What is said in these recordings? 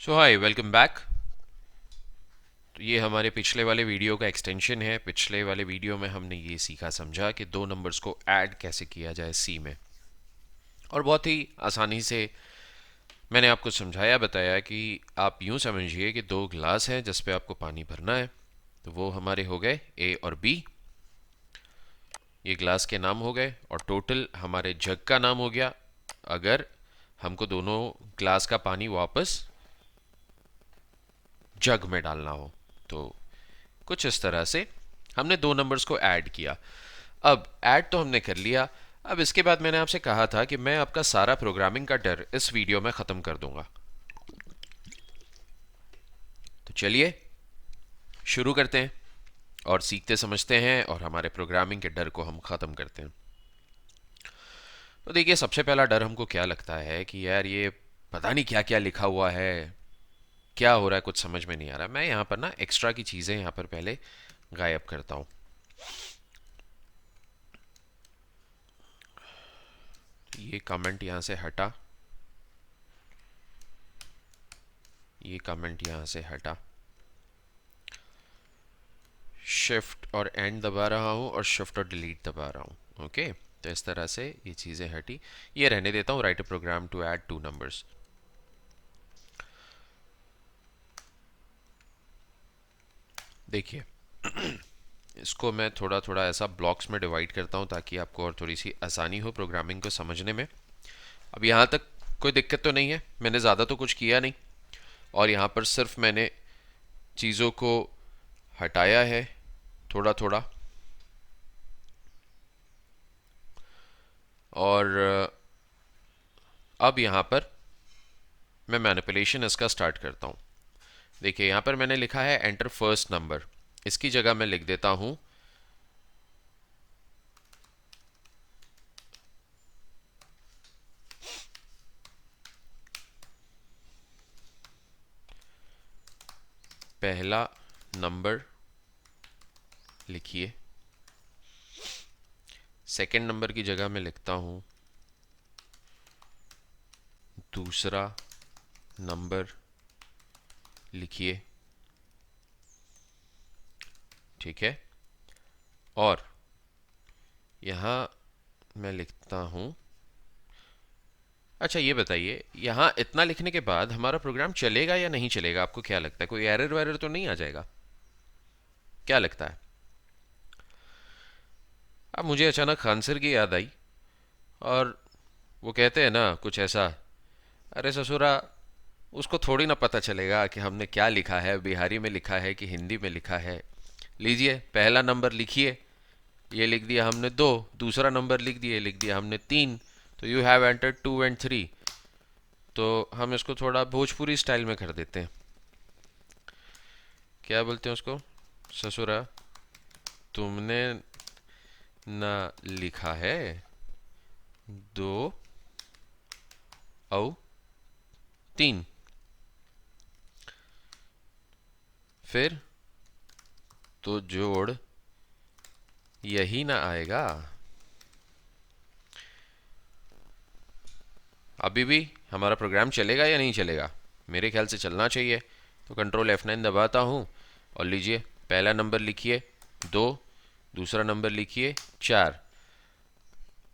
सो hi welcome back. तो ये हमारे पिछले वाले वीडियो का एक्सटेंशन है। पिछले वाले वीडियो में हमने ये सीखा समझा कि दो नंबर्स को ऐड कैसे किया जाए सी में, और बहुत ही आसानी से मैंने आपको समझाया बताया कि आप यूँ समझिए कि दो ग्लास हैं जिस पे आपको पानी भरना है। तो वो हमारे हो गए ए और बी, ये ग्लास के नाम हो गए, और टोटल हमारे जग का नाम हो गया अगर हमको दोनों ग्लास का पानी वापस जग में डालना हो। तो कुछ इस तरह से हमने दो नंबर्स को ऐड किया। अब ऐड तो हमने कर लिया। अब इसके बाद मैंने आपसे कहा था कि मैं आपका सारा प्रोग्रामिंग का डर इस वीडियो में ख़त्म कर दूंगा। तो चलिए शुरू करते हैं और सीखते समझते हैं और हमारे प्रोग्रामिंग के डर को हम ख़त्म करते हैं। तो देखिए, सबसे पहला डर हमको क्या लगता है कि यार ये पता नहीं क्या क्या लिखा हुआ है, क्या हो रहा है, कुछ समझ में नहीं आ रहा। मैं यहाँ पर ना एक्स्ट्रा की चीज़ें यहाँ पर पहले गायब करता हूँ। ये कमेंट यहाँ से हटा, ये कमेंट यहाँ से हटा, शिफ्ट और एंड दबा रहा हूँ और शिफ्ट और डिलीट दबा रहा हूँ। ओके, तो इस तरह से ये चीज़ें हटी। ये रहने देता हूँ, write a program to add two numbers. देखिए, इसको मैं थोड़ा थोड़ा ऐसा ब्लॉक्स में डिवाइड करता हूँ ताकि आपको और थोड़ी सी आसानी हो प्रोग्रामिंग को समझने में। अब यहाँ तक कोई दिक्कत तो नहीं है, मैंने ज़्यादा तो कुछ किया नहीं, और यहाँ पर सिर्फ मैंने चीज़ों को हटाया है थोड़ा थोड़ा। और अब यहाँ पर मैं मैनिपुलेशन इसका स्टार्ट करता हूँ। देखिए, यहाँ पर मैंने लिखा है एंटर फर्स्ट नंबर, इसकी जगह मैं लिख देता हूँ पहला नंबर लिखिए। सेकंड नंबर की जगह मैं लिखता हूँ दूसरा नंबर लिखिए। ठीक है, और यहाँ मैं लिखता हूँ, अच्छा ये बताइए, यहाँ इतना लिखने के बाद हमारा प्रोग्राम चलेगा या नहीं चलेगा? आपको क्या लगता है, कोई एरर वेरर तो नहीं आ जाएगा? क्या लगता है? अब मुझे अचानक आंसर की याद आई, और वो कहते हैं ना कुछ ऐसा, अरे ससुरा, उसको थोड़ी ना पता चलेगा कि हमने क्या लिखा है, बिहारी में लिखा है कि हिंदी में लिखा है। लीजिए, पहला नंबर लिखिए, ये लिख दिया हमने दो। दूसरा नंबर लिख दिए, लिख दिया हमने तीन। तो यू हैव एंटर्ड 2 and 3। तो हम इसको थोड़ा भोजपुरी स्टाइल में कर देते हैं। क्या बोलते हैं उसको? ससुरा, तुमने ना लिखा है दो और तीन, फिर तो जोड़ यही ना आएगा। अभी भी हमारा प्रोग्राम चलेगा या नहीं चलेगा? मेरे ख्याल से चलना चाहिए। तो कंट्रोल F9 दबाता हूँ, और लीजिए, पहला नंबर लिखिए दो, दूसरा नंबर लिखिए चार।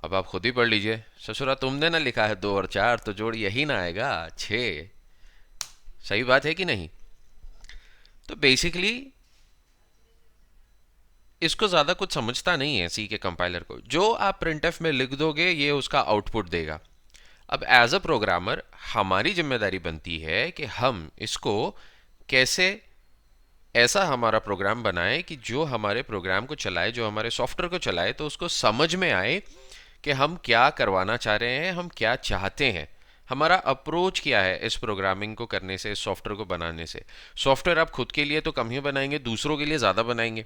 अब आप खुद ही पढ़ लीजिए, ससुरा तुमने ना लिखा है दो और चार, तो जोड़ यही ना आएगा छः। सही बात है कि नहीं? तो बेसिकली इसको ज़्यादा कुछ समझता नहीं है सी के कंपाइलर को। जो आप प्रिंटफ में लिख दोगे ये उसका आउटपुट देगा। अब एज अ प्रोग्रामर हमारी जिम्मेदारी बनती है कि हम इसको कैसे ऐसा हमारा प्रोग्राम बनाए कि जो हमारे प्रोग्राम को चलाए, जो हमारे सॉफ्टवेयर को चलाए, तो उसको समझ में आए कि हम क्या करवाना चाह रहे हैं, हम क्या चाहते हैं, हमारा अप्रोच क्या है इस प्रोग्रामिंग को करने से, इस सॉफ्टवेयर को बनाने से। सॉफ्टवेयर आप खुद के लिए तो कम ही बनाएंगे, दूसरों के लिए ज़्यादा बनाएंगे।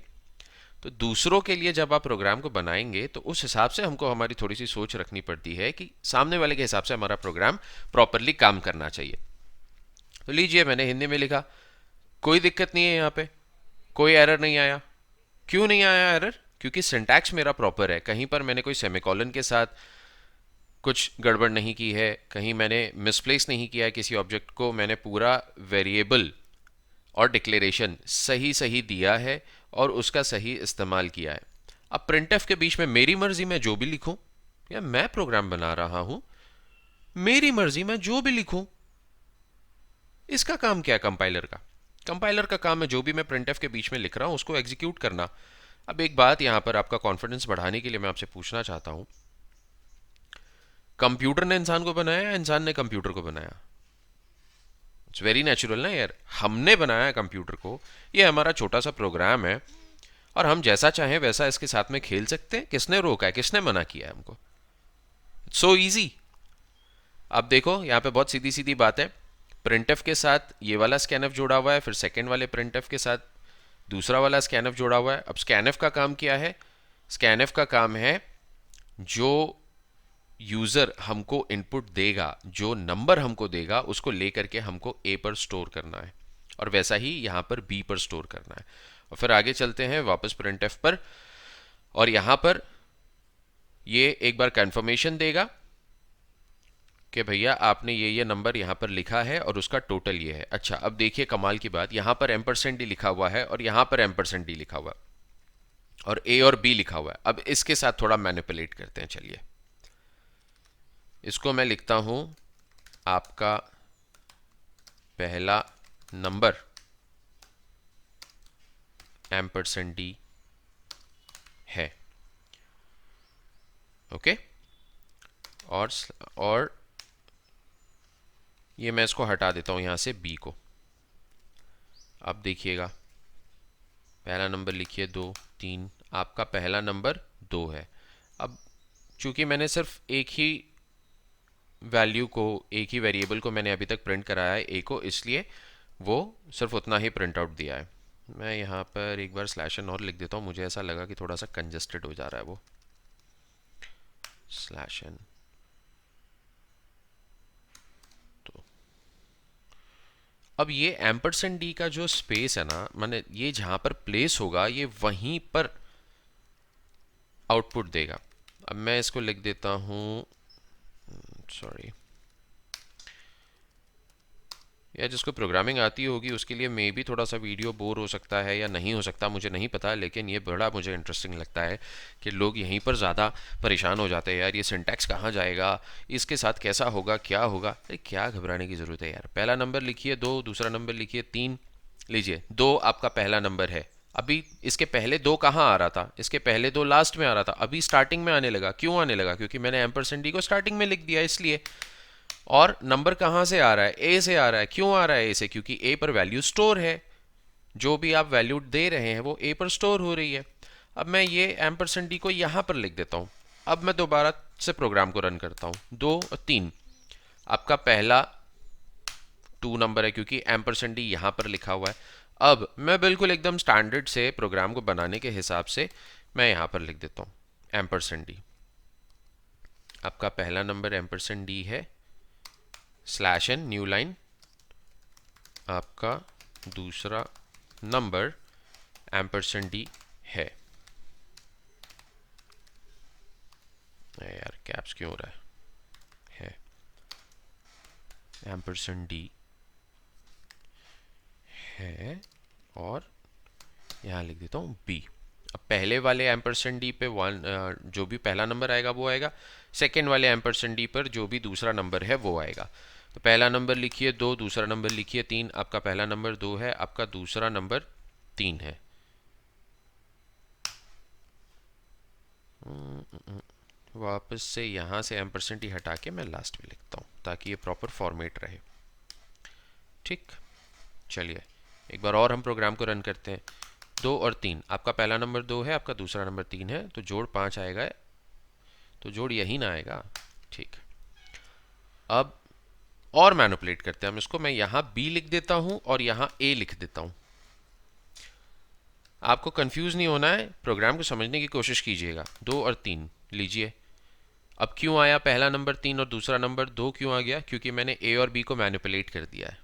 तो दूसरों के लिए जब आप प्रोग्राम को बनाएंगे तो उस हिसाब से हमको हमारी थोड़ी सी सोच रखनी पड़ती है कि सामने वाले के हिसाब से हमारा प्रोग्राम प्रॉपरली काम करना चाहिए। तो लीजिए, मैंने हिंदी में लिखा, कोई दिक्कत नहीं है, यहाँ पे कोई एरर नहीं आया। क्यों नहीं आया एरर? क्योंकि सिंटैक्स मेरा प्रॉपर है। कहीं पर मैंने कोई सेमिकोलन के साथ कुछ गड़बड़ नहीं की है, कहीं मैंने मिसप्लेस नहीं किया है किसी ऑब्जेक्ट को, मैंने पूरा वेरिएबल और डिक्लेरेशन सही सही दिया है और उसका सही इस्तेमाल किया है। अब प्रिंटफ के बीच में मेरी मर्जी मैं जो भी लिखूं, या मैं प्रोग्राम बना रहा हूं, मेरी मर्जी मैं जो भी लिखूं, इसका काम क्या है कंपाइलर का? कंपाइलर का काम है जो भी मैं प्रिंटफ के बीच में लिख रहा हूं उसको एग्जीक्यूट करना। अब एक बात यहां पर आपका कॉन्फिडेंस बढ़ाने के लिए मैं आपसे पूछना चाहता हूं, कंप्यूटर ने इंसान को बनाया या इंसान ने कंप्यूटर को बनाया? इट्स वेरी नेचुरल ना यार, हमने बनाया कंप्यूटर को, ये हमारा छोटा सा प्रोग्राम है और हम जैसा चाहें वैसा इसके साथ में खेल सकते हैं। किसने रोका है, किसने मना किया है हमको? It's so easy. अब देखो यहाँ पे बहुत सीधी सीधी बात है, प्रिंटफ के साथ ये वाला स्कैनफ जोड़ा हुआ है, फिर सेकेंड वाले प्रिंटफ के साथ दूसरा वाला स्कैनफ जोड़ा हुआ है। अब स्कैनफ का काम क्या है? स्कैनफ का काम है जो यूज़र हमको इनपुट देगा, जो नंबर हमको देगा, उसको लेकर के हमको ए पर स्टोर करना है और वैसा ही यहाँ पर बी पर स्टोर करना है। और फिर आगे चलते हैं वापस प्रिंटफ पर, और यहाँ पर ये एक बार कंफर्मेशन देगा कि भैया आपने ये नंबर यहाँ पर लिखा है और उसका टोटल ये है। अच्छा, अब देखिए कमाल की बात, यहाँ पर एम्परसेंट डी लिखा हुआ है और यहाँ पर एम्परसेंट डी लिखा हुआ है और ए और बी लिखा हुआ है। अब इसके साथ थोड़ा मैनिपुलेट करते हैं, चलिए इसको मैं लिखता हूं आपका पहला नंबर एम्परसेंट डी है, ओके। और ये मैं इसको हटा देता हूं यहां से बी को। अब देखिएगा पहला नंबर लिखिए 2 3, आपका पहला नंबर 2 है। अब चूंकि मैंने सिर्फ एक ही वैल्यू को, एक ही वेरिएबल को मैंने अभी तक प्रिंट कराया है ए को, इसलिए वो सिर्फ उतना ही प्रिंट आउट दिया है। मैं यहाँ पर एक बार स्लैश एन और लिख देता हूँ, मुझे ऐसा लगा कि थोड़ा सा कंजेस्टेड हो जा रहा है वो। स्लैश एन, तो अब ये एम्परसेंट डी का जो स्पेस है ना, माने ये जहाँ पर प्लेस होगा ये वहीं पर आउटपुट देगा। अब मैं इसको लिख देता हूँ, सॉरी, या जिसको प्रोग्रामिंग आती होगी उसके लिए मे भी थोड़ा सा वीडियो बोर हो सकता है या नहीं हो सकता, मुझे नहीं पता, लेकिन ये बड़ा मुझे इंटरेस्टिंग लगता है कि लोग यहीं पर ज़्यादा परेशान हो जाते हैं, यार ये सिंटैक्स कहाँ जाएगा, इसके साथ कैसा होगा, क्या होगा। अरे क्या घबराने की ज़रूरत है यार, पहला नंबर लिखिए 2, दूसरा नंबर लिखिए 3, लीजिए 2 आपका पहला नंबर है। अभी इसके पहले 2 कहाँ आ रहा था? इसके पहले 2 लास्ट में आ रहा था, अभी स्टार्टिंग में आने लगा। क्यों आने लगा? क्योंकि मैंने एम्परसेंट डी को स्टार्टिंग में लिख दिया इसलिए। और नंबर कहाँ से आ रहा है? ए से आ रहा है। क्यों आ रहा है ए से? क्योंकि ए पर वैल्यू स्टोर है, जो भी आप वैल्यू दे रहे हैं वो ए पर स्टोर हो रही है। अब मैं ये एम्परसेंट डी को यहाँ पर लिख देता हूँ। अब मैं दोबारा से प्रोग्राम को रन करता हूँ। 2 और 3, आपका पहला 2 नंबर है क्योंकि एम्परसेंट डी यहाँ पर लिखा हुआ है। अब मैं बिल्कुल एकदम स्टैंडर्ड से प्रोग्राम को बनाने के हिसाब से मैं यहाँ पर लिख देता हूँ एम्परसेंट डी, आपका पहला नंबर एम्परसेंट डी है, स्लैश एन न्यू लाइन, आपका दूसरा नंबर एम्परसेंट डी है। यार कैप्स क्यों हो रहा है एम्परसेंट डी है, और यहाँ लिख देता हूँ बी। अब पहले वाले एम्परसेंट डी पे 1, जो भी पहला नंबर आएगा वो आएगा, सेकेंड वाले एम्परसेंट डी पर जो भी दूसरा नंबर है वो आएगा। तो पहला नंबर लिखिए 2, दूसरा नंबर लिखिए 3, आपका पहला नंबर 2 है, आपका दूसरा नंबर 3 है। वापस से यहाँ से एम्परसेंट ही हटा के मैं लास्ट में लिखता हूँ ताकि ये प्रॉपर फॉर्मेट रहे। ठीक, चलिए एक बार और हम प्रोग्राम को रन करते हैं। 2 और 3, आपका पहला नंबर 2 है, आपका दूसरा नंबर 3 है, तो जोड़ 5 आएगा, तो जोड़ यही ना आएगा। ठीक, अब और मैनिपुलेट करते हैं हम इसको। मैं यहाँ बी लिख देता हूँ और यहाँ ए लिख देता हूँ। आपको कंफ्यूज नहीं होना है, प्रोग्राम को समझने की कोशिश कीजिएगा। 2 और 3 लीजिए। अब क्यों आया पहला नंबर 3 और दूसरा नंबर 2 क्यों आ गया? क्योंकि मैंने ए और बी को मैनिपुलेट कर दिया है।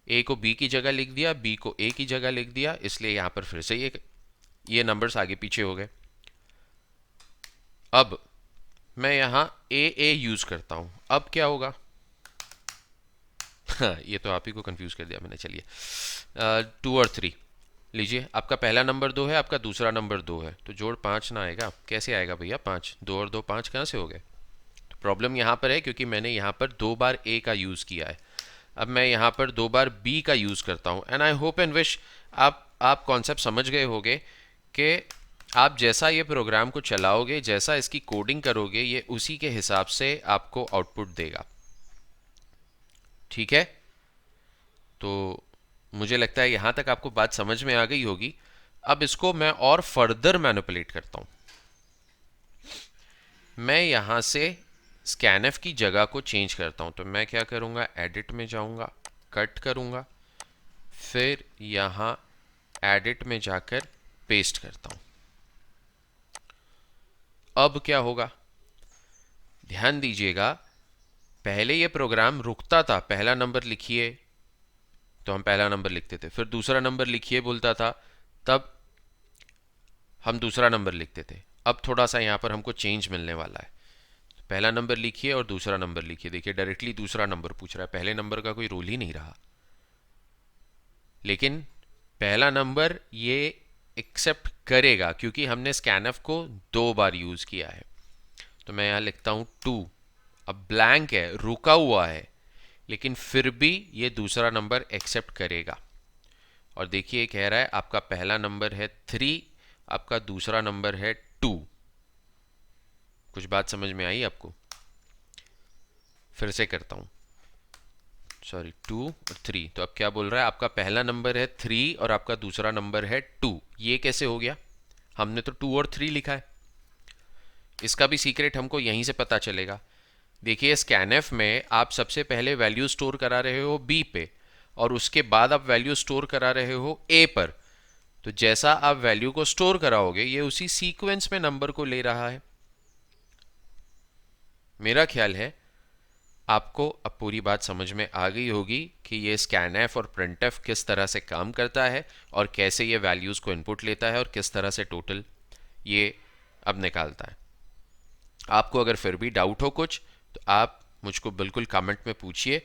ए को बी की जगह लिख दिया, बी को ए की जगह लिख दिया, इसलिए यहाँ पर फिर से ये नंबर्स आगे पीछे हो गए। अब मैं यहाँ ए यूज़ करता हूँ, अब क्या होगा? हाँ, ये तो आप ही को कंफ्यूज कर दिया मैंने। चलिए, 2 और 3 लीजिए। आपका पहला नंबर 2 है, आपका दूसरा नंबर 2 है, तो जोड़ 5 ना आएगा? कैसे आएगा भैया 5? 2 और 2 5 कहाँ से हो गए? तो प्रॉब्लम यहाँ पर है क्योंकि मैंने यहाँ पर 2 बार ए का यूज़ किया है। अब मैं यहाँ पर 2 बार बी का यूज़ करता हूँ, and I hope and wish आप कॉन्सेप्ट समझ गए होगे कि आप जैसा ये प्रोग्राम को चलाओगे, जैसा इसकी कोडिंग करोगे, ये उसी के हिसाब से आपको आउटपुट देगा। ठीक है, तो मुझे लगता है यहाँ तक आपको बात समझ में आ गई होगी। अब इसको मैं और फर्दर मैनिपुलेट करता हूँ। मैं यहाँ से स्कैनएफ की जगह को चेंज करता हूँ, तो मैं क्या करूँगा, एडिट में जाऊँगा, कट करूँगा, फिर यहाँ एडिट में जाकर पेस्ट करता हूँ। अब क्या होगा, ध्यान दीजिएगा, पहले ये प्रोग्राम रुकता था, पहला नंबर लिखिए तो हम पहला नंबर लिखते थे, फिर दूसरा नंबर लिखिए बोलता था, तब हम दूसरा नंबर लिखते थे। अब थोड़ा सा यहाँ पर हमको चेंज मिलने वाला है, पहला नंबर लिखिए और दूसरा नंबर लिखिए। देखिए डायरेक्टली दूसरा नंबर पूछ रहा है, पहले नंबर का कोई रोल ही नहीं रहा। लेकिन पहला नंबर ये एक्सेप्ट करेगा क्योंकि हमने स्कैनएफ को 2 बार यूज़ किया है। तो मैं यहाँ लिखता हूँ 2, अब ब्लैंक है, रुका हुआ है, लेकिन फिर भी ये दूसरा नंबर एक्सेप्ट करेगा। और देखिए कह रहा है आपका पहला नंबर है 3, आपका दूसरा नंबर है 2। कुछ बात समझ में आई आपको? फिर से करता हूँ, सॉरी 2 और 3। तो अब क्या बोल रहा है, आपका पहला नंबर है 3 और आपका दूसरा नंबर है 2। ये कैसे हो गया? हमने तो 2 और 3 लिखा है। इसका भी सीक्रेट हमको यहीं से पता चलेगा। देखिए स्कैनएफ में आप सबसे पहले वैल्यू स्टोर करा रहे हो बी पे, और उसके बाद आप वैल्यू स्टोर करा रहे हो ए पर। तो जैसा आप वैल्यू को स्टोर कराओगे, ये उसी सीक्वेंस में नंबर को ले रहा है। मेरा ख्याल है आपको अब पूरी बात समझ में आ गई होगी कि ये स्कैनएफ और प्रिंटएफ किस तरह से काम करता है और कैसे ये वैल्यूज़ को इनपुट लेता है और किस तरह से टोटल ये अब निकालता है। आपको अगर फिर भी डाउट हो कुछ, तो आप मुझको बिल्कुल कमेंट में पूछिए,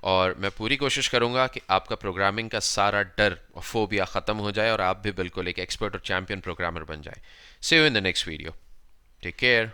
और मैं पूरी कोशिश करूंगा कि आपका प्रोग्रामिंग का सारा डर और फोबिया ख़त्म हो जाए और आप भी बिल्कुल एक एक्सपर्ट और चैंपियन प्रोग्रामर बन जाए। See you in the next video, take care.